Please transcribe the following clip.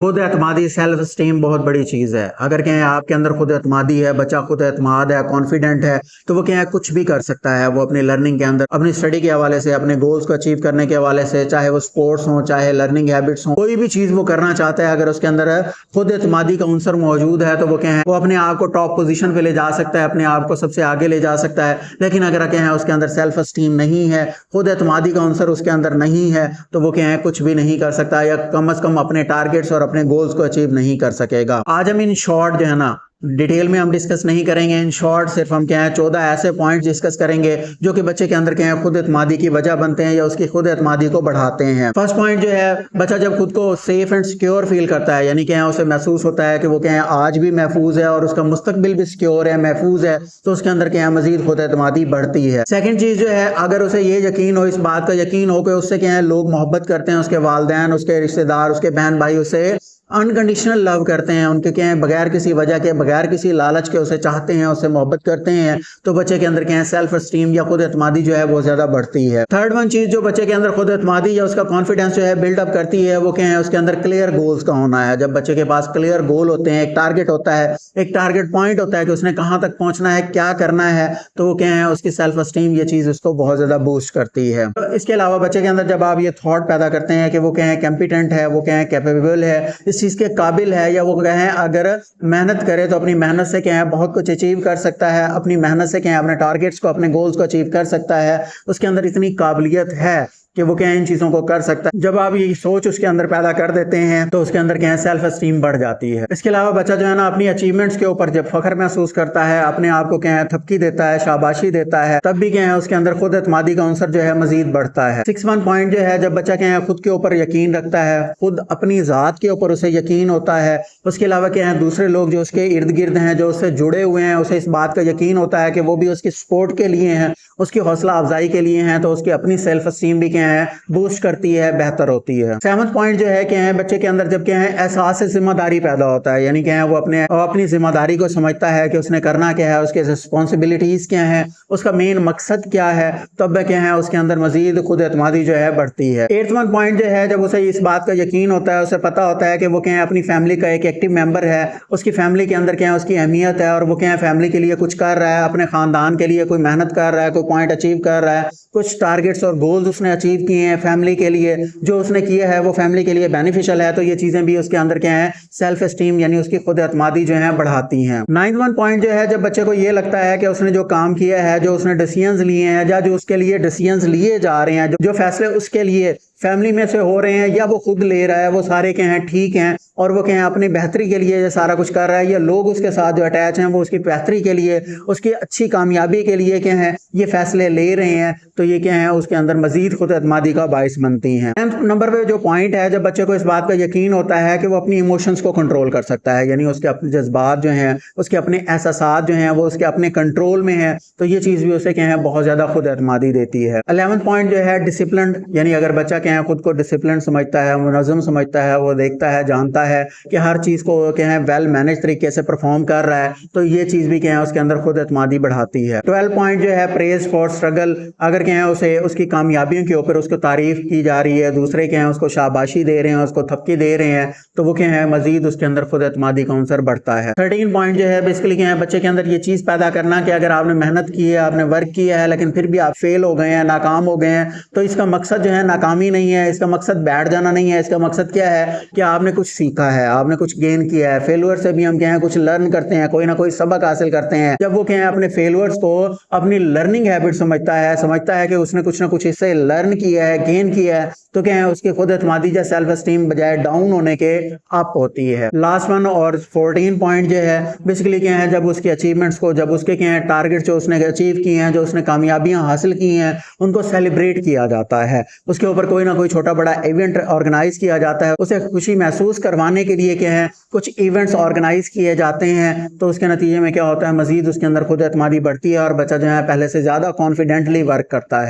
خود اعتمادی self esteem بہت بڑی چیز ہے. اگر کہیں آپ کے اندر خود اعتمادی ہے, بچہ خود اعتماد ہے, کانفیڈنٹ ہے, تو وہ کہیں کچھ بھی کر سکتا ہے. وہ اپنی لرننگ کے اندر اپنی اسٹڈی کے حوالے سے, اپنے گولز کو اچیو کرنے کے حوالے سے, چاہے وہ سپورٹس ہوں, چاہے لرننگ ہیبٹس ہوں, کوئی بھی چیز وہ کرنا چاہتا ہے, اگر اس کے اندر خود اعتمادی کا عنصر موجود ہے تو وہ کہیں وہ اپنے آپ کو ٹاپ پوزیشن پہ لے جا سکتا ہے, اپنے آپ کو سب سے آگے لے جا سکتا ہے. لیکن اگر کہیں اس کے اندر سیلف اسٹیم نہیں ہے, خود اعتمادی کا عنصر اس کے اندر نہیں ہے, تو وہ کہیں کچھ بھی نہیں کر سکتا, یا کم از کم اپنے ٹارگیٹس اور اپنے گولز کو اچیو نہیں کر سکے گا. آج ہم ان شارٹ جو ہے نا ڈیٹیل میں ہم ڈسکس نہیں کریں گے. ان شارٹ صرف ہم کیا ہے 14 ایسے پوائنٹس ڈسکس کریں گے جو کہ بچے کے اندر کیا ہے خود اعتمادی کی وجہ بنتے ہیں یا اس کی خود اعتمادی کو بڑھاتے ہیں. فرسٹ پوائنٹ جو ہے, بچہ جب خود کو سیف اینڈ سیکیور فیل کرتا ہے, یعنی کہ اسے محسوس ہوتا ہے کہ وہ کیا آج بھی محفوظ ہے اور اس کا مستقبل بھی سیکیور ہے, محفوظ ہے, تو اس کے اندر کیا مزید خود اعتمادی بڑھتی ہے. سیکنڈ چیز جو ہے, اگر اسے یہ یقین ہو, اس بات کا یقین ہو کہ اس سے کیا ہے لوگ محبت کرتے ہیں, اس کے والدین, اس کے رشتہ دار, اس کے بہن بھائی اسے انکنڈیشنل لو کرتے ہیں, ان کے کیا ہیں بغیر کسی وجہ کے, بغیر کسی لالچ کے اسے چاہتے ہیں, اسے محبت کرتے ہیں, تو بچے کے اندر کیا ہے سیلف اسٹیم یا خود اعتمادی جو ہے وہ زیادہ بڑھتی ہے. تھرڈ ون چیز جو بچے کے اندر خود اعتمادی یا اس کا کانفیڈنس جو ہے بلڈ اپ کرتی ہے, وہ کیا ہے اس کے اندر کلیئر گولز کا ہونا ہے. جب بچے کے پاس کلیئر گول ہوتے ہیں, ایک ٹارگٹ ہوتا ہے, ایک ٹارگٹ پوائنٹ ہوتا ہے کہ اس نے کہاں تک پہنچنا ہے, کیا کرنا ہے, تو وہ کیا ہے اس کی سیلف اسٹیم یہ چیز اس کو بہت زیادہ بوسٹ کرتی ہے. اس کے علاوہ بچے کے اندر جب آپ یہ تھاٹ پیدا کرتے ہیں کہ وہ کیا ہے کمپیٹنٹ ہے, وہ کیا ہے کیپیبل ہے, اس چیز کے قابل ہے, یا وہ کہیں اگر محنت کرے تو اپنی محنت سے کہیں بہت کچھ اچیو کر سکتا ہے, اپنی محنت سے کہیں اپنے ٹارگٹس کو, اپنے گولز کو اچیو کر سکتا ہے, اس کے اندر اتنی قابلیت ہے کہ وہ کیا ان چیزوں کو کر سکتا ہے. جب آپ یہ سوچ اس کے اندر پیدا کر دیتے ہیں تو اس کے اندر کیا سیلف اسٹیم بڑھ جاتی ہے. اس کے علاوہ بچہ جو ہے نا اپنی اچیومنٹس کے اوپر جب فخر محسوس کرتا ہے, اپنے آپ کو کیا تھپکی دیتا ہے, شاباشی دیتا ہے, تب بھی کیا اس کے اندر خود اعتمادی کا عنصر جو ہے مزید بڑھتا ہے. 6 پوائنٹ جو ہے, جب بچہ کیا خود کے اوپر یقین رکھتا ہے, خود اپنی ذات کے اوپر اسے یقین ہوتا ہے, اس کے علاوہ کیا ہے دوسرے لوگ جو اس کے ارد گرد ہیں, جو اس سے جڑے ہوئے ہیں, اسے اس بات کا یقین ہوتا ہے کہ وہ بھی اس کی سپورٹ کے لیے ہیں, اس کی حوصلہ افزائی کے لیے ہیں, تو اس کی اپنی سیلف اسٹیم بھی کیا ہے بوسٹ کرتی ہے, بہتر ہوتی ہے. 7 پوائنٹ جو ہے کہ بچے کے اندر جب کیا ہے احساس ذمہ داری پیدا ہوتا ہے, یعنی کیا ہے وہ اپنی ذمہ داری کو سمجھتا ہے کہ اس نے کرنا کیا ہے, اس کے رسپانسبلٹیز کیا ہیں, اس کا مین مقصد کیا ہے, تب کیا ہے اس کے اندر مزید خود اعتمادی جو ہے بڑھتی ہے. 8 پوائنٹ جو ہے, جب اسے اس بات کا یقین ہوتا ہے, اسے پتا ہوتا ہے کہ وہ کیا ہے اپنی فیملی کا ایک ایکٹیو ممبر ہے, اس کی فیملی کے اندر کیا ہے اس کی اہمیت ہے, اور وہ کیا ہے فیملی کے لیے کچھ کر رہا ہے, اپنے خاندان کے لیے کوئی محنت کر رہا ہے, کوئی پوائنٹ اچیو کر رہا ہے, کچھ ٹارگٹس اور گولز اس نے اچیو کیے ہیں فیملی کے لیے, جو اس نے کیا ہے وہ فیملی کے لیے بینیفیشل ہے, تو یہ چیزیں بھی اس کے اندر کیا ہے سیلف اسٹیم یعنی اس کی خود اعتمادی جو ہے بڑھاتی ہیں. 9 پوائنٹ جو ہے, جب بچے کو یہ لگتا ہے کہ اس نے جو کام کیا ہے, جو اس نے ڈیسیژنز لیے ہیں, یا جو اس کے لیے ڈیسیژنز لیے جا رہے ہیں, جو فیصلے اس کے لیے فیملی میں سے ہو رہے ہیں یا وہ خود لے رہا ہے, وہ سارے کیا ہیں ٹھیک ہیں, اور وہ کیا ہیں اپنی بہتری کے لیے یہ سارا کچھ کر رہا ہے, یا لوگ اس کے ساتھ جو اٹیچ ہیں وہ اس کی بہتری کے لیے, اس کی اچھی کامیابی کے لیے کیا ہیں یہ فیصلے لے رہے ہیں, تو یہ کیا ہے اس کے اندر مزید خود اعتمادی کا باعث بنتی ہیں. 10 نمبر پہ جو پوائنٹ ہے, جب بچے کو اس بات کا یقین ہوتا ہے کہ وہ اپنی ایموشنز کو کنٹرول کر سکتا ہے, یعنی اس کے اپنے جذبات جو ہیں, اس کے اپنے احساسات جو ہیں وہ اس کے اپنے کنٹرول میں ہیں, تو یہ چیز بھی اسے کیا ہے بہت زیادہ خود اعتمادی دیتی ہے. 11 پوائنٹ جو ہے ڈسپلنڈ, یعنی اگر بچہ کیا ہے خود کو ڈسپلن سمجھتا ہے, منظم سمجھتا ہے, وہ دیکھتا ہے, جانتا ہے کہ ہر چیز کو کیا ہے ویل مینج طریقے سے پرفارم کر رہا ہے, تو یہ چیز بھی کیا ہے اس کے اندر خود اعتمادی بڑھاتی ہے. 12 پوائنٹ جو ہے پریز فار اسٹرگل, اگر کیا ہے اسے اس کی کامیابیوں کے اوپر اس کو تعریف کی جا رہی ہے, دوسرے کیا ہیں اس کو شاباشی دے رہے ہیں, اس کو تھپکی دے رہے ہیں, تو وہ کیا ہے مزید اس کے اندر خود اعتمادی کا عنصر بڑھتا ہے. 13 پوائنٹ جو ہے بیسیکلی کیا ہے بچے کے اندر یہ چیز پیدا کرنا کہ اگر آپ نے محنت کی ہے, آپ نے ورک کیا ہے, لیکن پھر بھی آپ فیل ہو گئے ہیں, ناکام ہو گئے ہیں, تو اس کا مقصد جو ہے ناکامی نہیں ہے, اس کا مقصد بیٹھ جانا نہیں ہے, اس کا مقصد کیا ہے کہ آپ نے کچھ سیکھا ہے, آپ نے کچھ گین کیا ہے. فیلور سے بھی ہم کیا ہیں کچھ لرن کرتے ہیں, کوئی نہ کوئی سبق حاصل کرتے ہیں. جب وہ کیا ہے اپنے فیلورز کو اپنی لرننگ ہیبٹ سمجھتا ہے کہ اس نے کچھ نہ کچھ اس سے لرن کیا ہے, گین کیا ہے, تو کیا ہے اس کی خود اعتمادی یا سیلف اسٹیم بجائے ڈاؤن ہونے کے اپ ہوتی ہے. لاسٹ ون اور 14 پوائنٹ جو ہے بیسیکلی کیا ہے, جب اس کے اچیومنٹس کو, جب اس کے کیا ہے ٹارگٹ جو اس نے اچیو کیے ہیں, جو اس نے کامیابیاں حاصل کی ہیں, ان کو سیلیبریٹ کیا جاتا ہے, اس کے اوپر کوئی نہ کوئی چھوٹا بڑا ایونٹ آرگنائز کیا جاتا ہے, اسے خوشی محسوس کروانے کے لیے کیا ہے کچھ ایونٹس آرگنائز کیے جاتے ہیں, تو اس کے نتیجے میں کیا ہوتا ہے مزید اس کے اندر خود اعتمادی بڑھتی ہے, اور بچہ جو ہے پہلے سے زیادہ کانفیڈنٹلی ورک کرتا ہے.